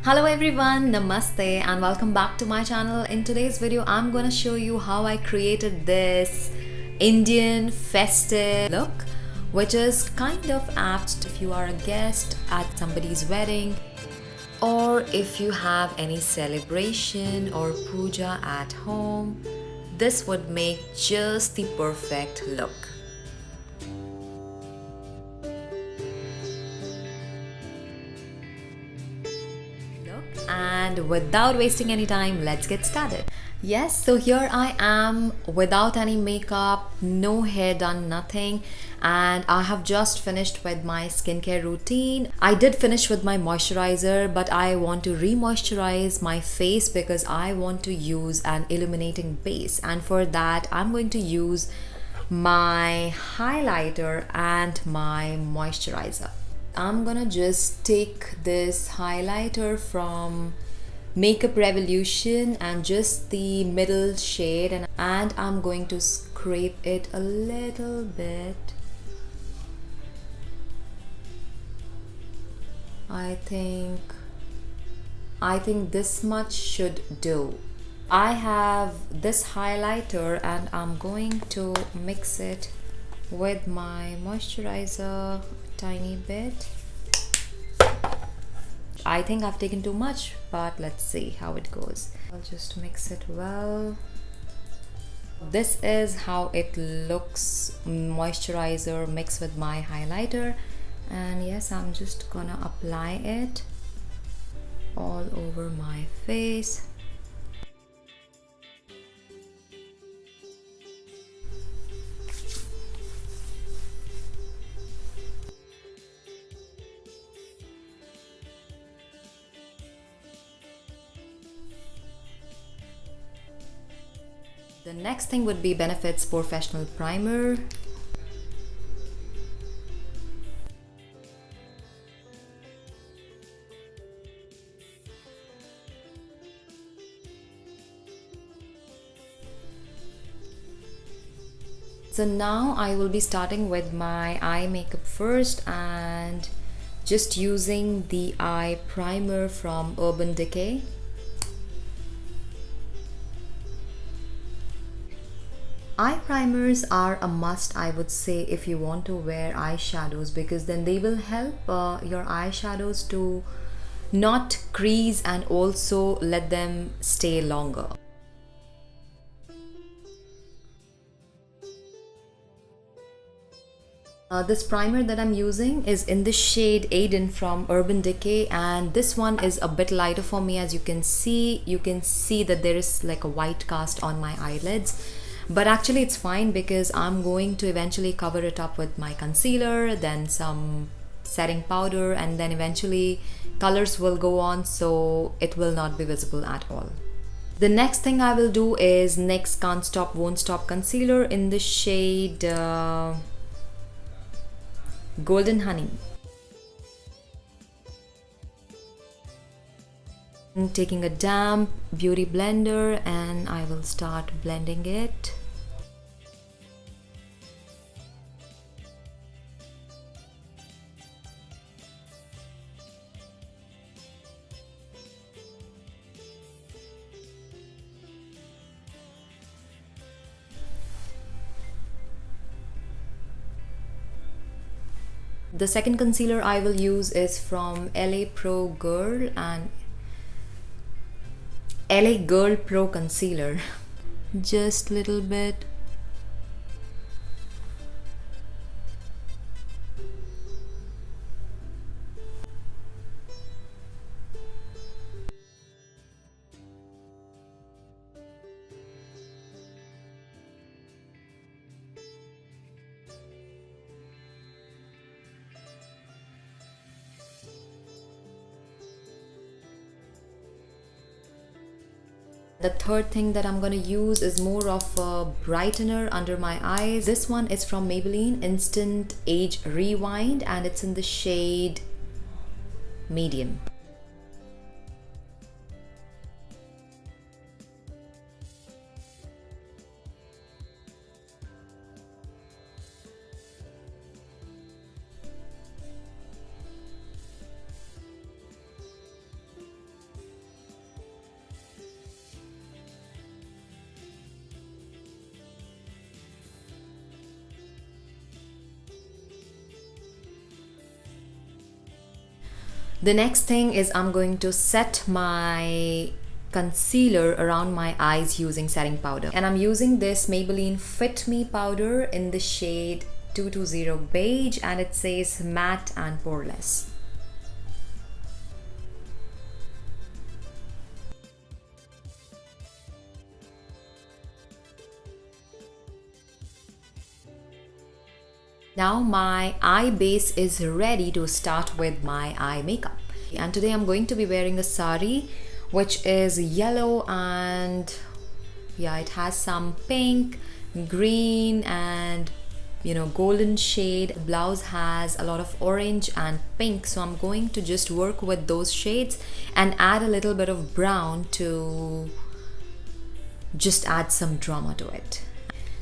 Hello everyone, namaste and welcome back to my channel. In today's video, I'm gonna show you how I created this Indian festive look, which is kind of apt if you are a guest at somebody's wedding or if you have any celebration or puja at home. This would make just the perfect look. And without wasting any time, let's get started. Yes, so here I am without any makeup, no hair done, nothing, and I have just finished with my skincare routine. I did finish with my moisturizer, but I want to re-moisturize my face because I want to use an illuminating base, and for that I'm going to use my highlighter and my moisturizer. I'm gonna just take this highlighter from Makeup Revolution and just the middle shade, and I'm going to scrape it a little bit. I think this much should do. I have this highlighter and I'm going to mix it with my moisturizer a tiny bit. I think I've taken too much, but let's see how it goes. I'll just mix it well. This is how it looks, moisturizer mixed with my highlighter. And yes, I'm just gonna apply it all over my face. The next thing would be Benefit's POREfessional primer. So now I will be starting with my eye makeup first and just using the eye primer from Decay. Eye primers are a must, I would say, if you want to wear eyeshadows, because then they will help your eyeshadows to not crease and also let them stay longer. This primer that I'm using is in the shade Aiden from Decay, and this one is a bit lighter for me. As you can see that there is like a white cast on my eyelids. But actually it's fine because I'm going to eventually cover it up with my concealer, then some setting powder, and then eventually colors will go on, so it will not be visible at all. The next thing I will do is NYX Can't Stop Won't Stop concealer in the shade Golden Honey. I'm taking a damp beauty blender and I will start blending it. The second concealer I will use is from LA Pro Girl and LA Girl Pro Concealer. Just little bit. The third thing that I'm gonna use is more of a brightener under my eyes. This one is from Maybelline Instant Age Rewind and it's in the shade Medium. The next thing is I'm going to set my concealer around my eyes using setting powder, and I'm using this Maybelline Fit Me powder in the shade 220 beige, and it says matte and poreless. Now my eye base is ready to start with my eye makeup. And today I'm going to be wearing a sari which is yellow, and yeah, it has some pink, green and golden shade. The blouse has a lot of orange and pink, so I'm going to just work with those shades and add a little bit of brown to just add some drama to it.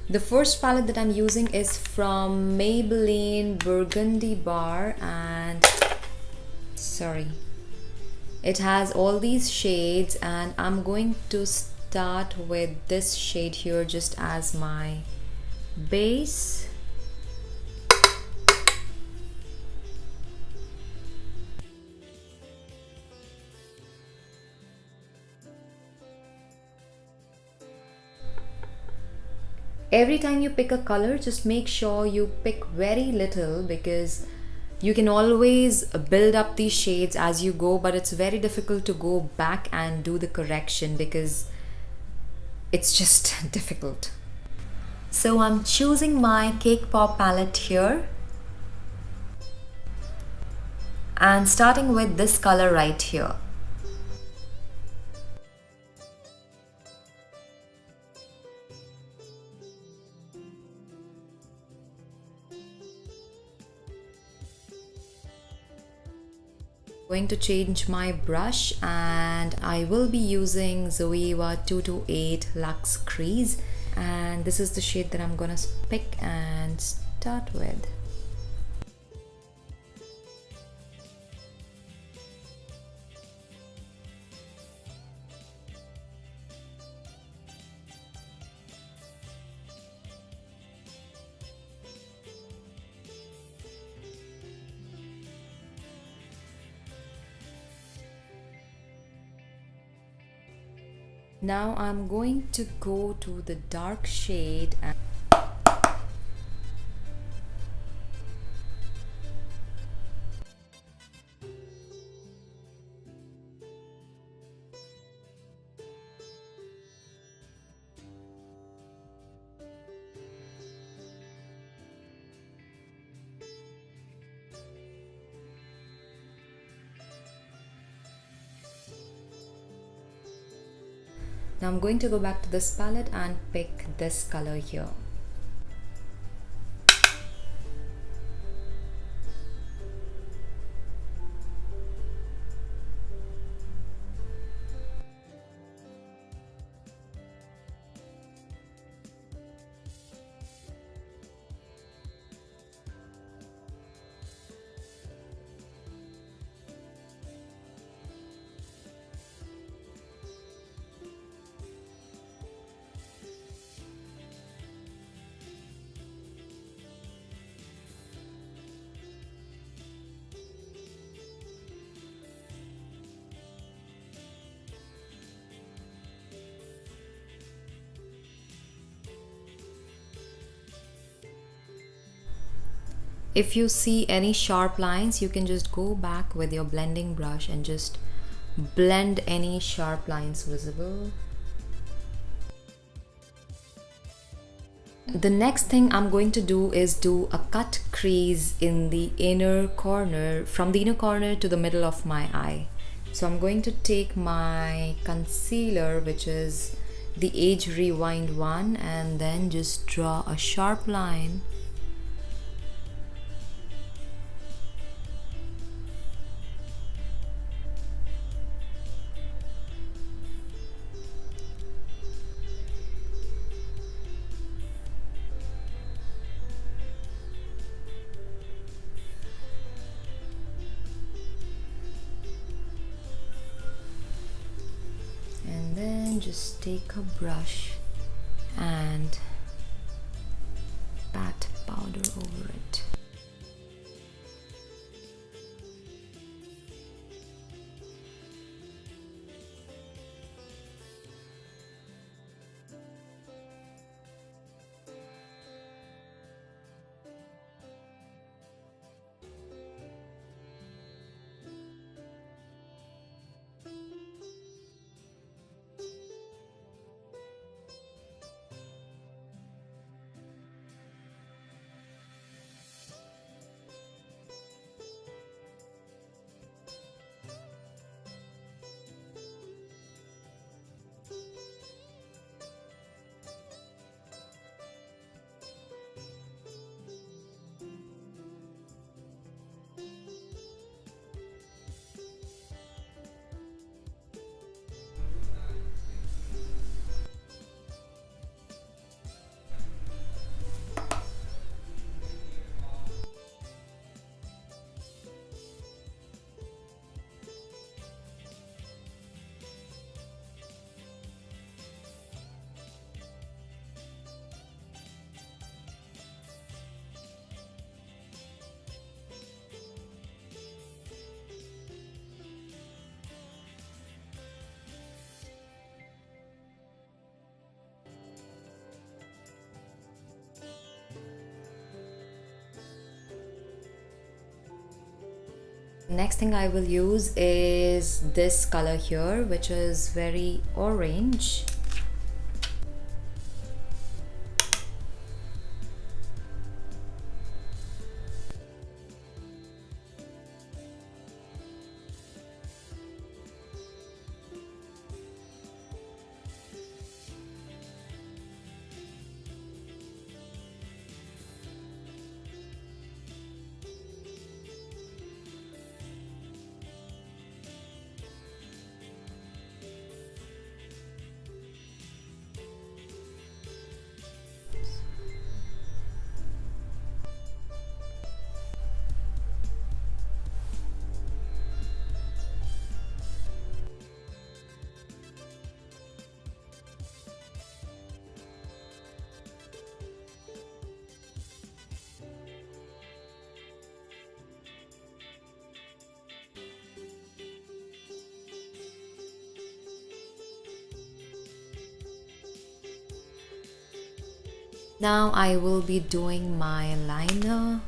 The first palette that I'm using is from Maybelline Burgundy Bar, and it has all these shades, and I'm going to start with this shade here just as my base. Every time you pick a color, just make sure you pick very little, because you can always build up these shades as you go, but it's very difficult to go back and do the correction because it's just difficult. So I'm choosing my Cake Pop palette here and starting with this color right here. Going to change my brush, and I will be using Zoeva 228 Luxe Crease, and this is the shade that I'm gonna pick and start with. Now I'm going to go to the dark shade and now I'm going to go back to this palette and pick this color here. If you see any sharp lines, you can just go back with your blending brush and just blend any sharp lines visible. The next thing I'm going to do is do a cut crease in the inner corner, from the inner corner to the middle of my eye. So I'm going to take my concealer, which is the Age Rewind one, and then just draw a sharp line . Just take a brush and pat powder over it. Next thing I will use is this color here, which is very orange. Now I will be doing my liner.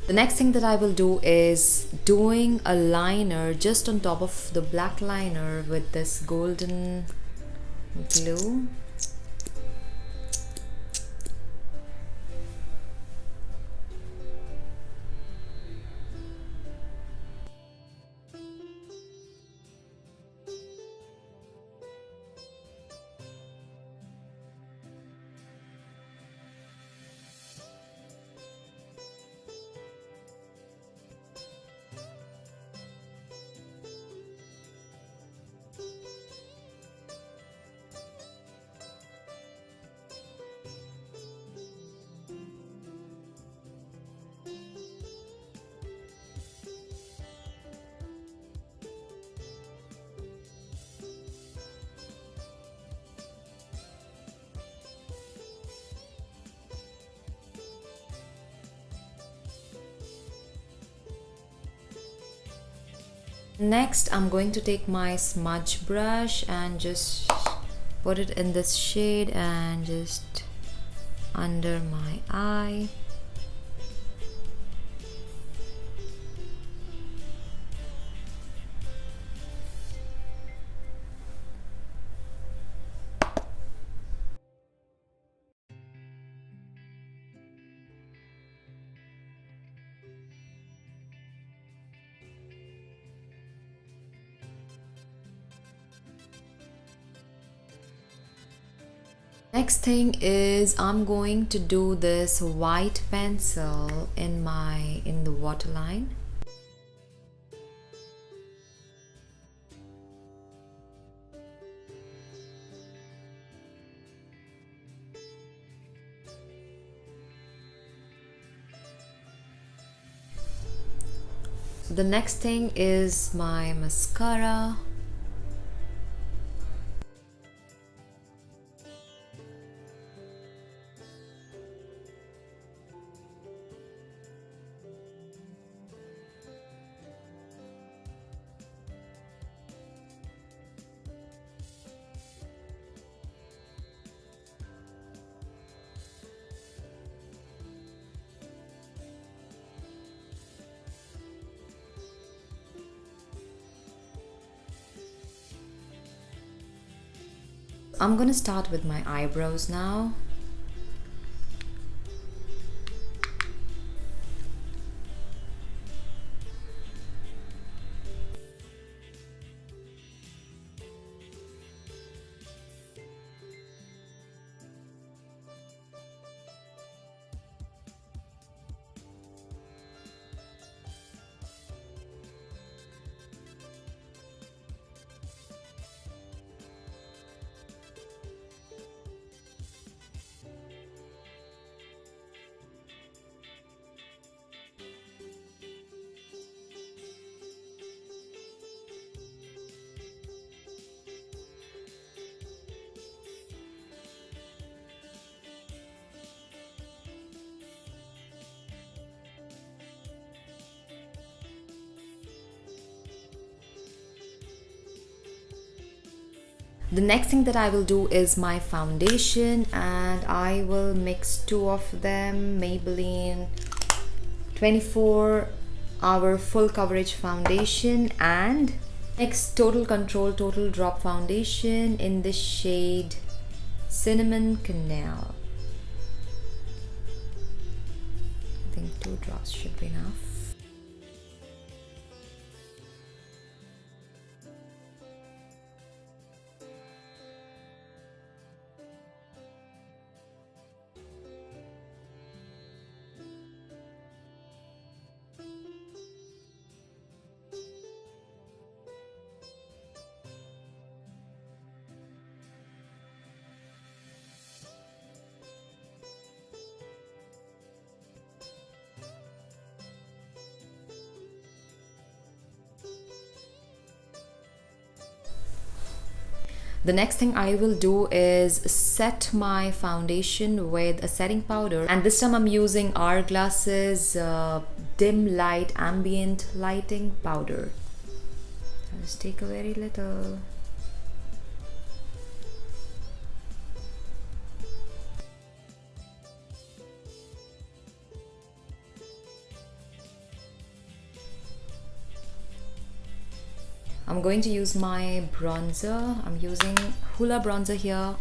The next thing that I will do is doing a liner just on top of the black liner with this golden glue. Next, I'm going to take my smudge brush and just put it in this shade and just under my eye. Next thing is I'm going to do this white pencil in the waterline. The next thing is my mascara. I'm gonna start with my eyebrows now. The next thing that I will do is my foundation, and I will mix two of them, Maybelline 24-hour full coverage foundation and next Total Control Total Drop foundation in the shade Cinnamon Canal. I think 2 drops should be enough. The next thing I will do is set my foundation with a setting powder, and this time I'm using Hourglass's dim light ambient lighting powder. I'll just take a very little. I'm going to use my bronzer. I'm using Hoola bronzer here.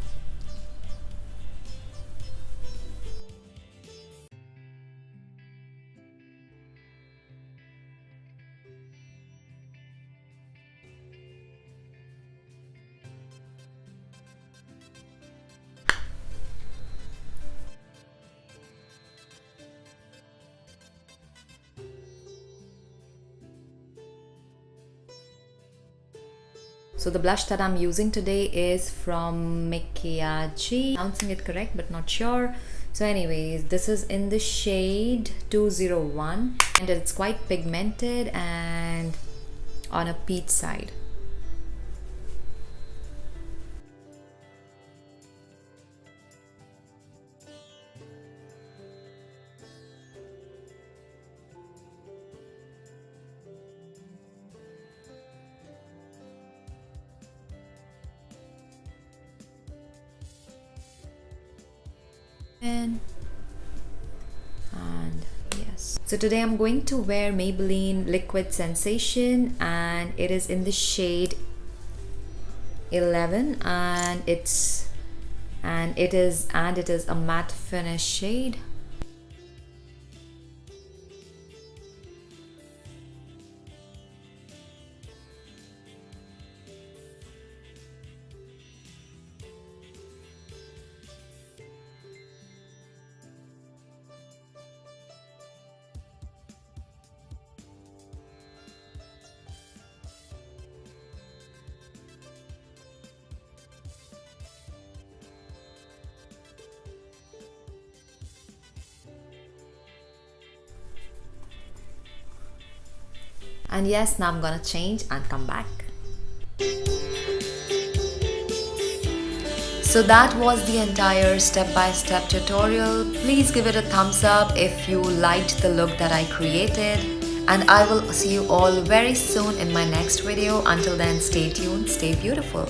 So the blush that I'm using today is from Makiaji. Pronouncing it correct but not sure. So anyways, this is in the shade 201 and it's quite pigmented and on a peach side. And yes, so today I'm going to wear Maybelline Liquid Sensation and it is in the shade 11 and it is a matte finish shade. And yes, now I'm gonna change and come back. So that was the entire step-by-step tutorial. Please give it a thumbs up if you liked the look that I created. And I will see you all very soon in my next video. Until then, stay tuned, stay beautiful.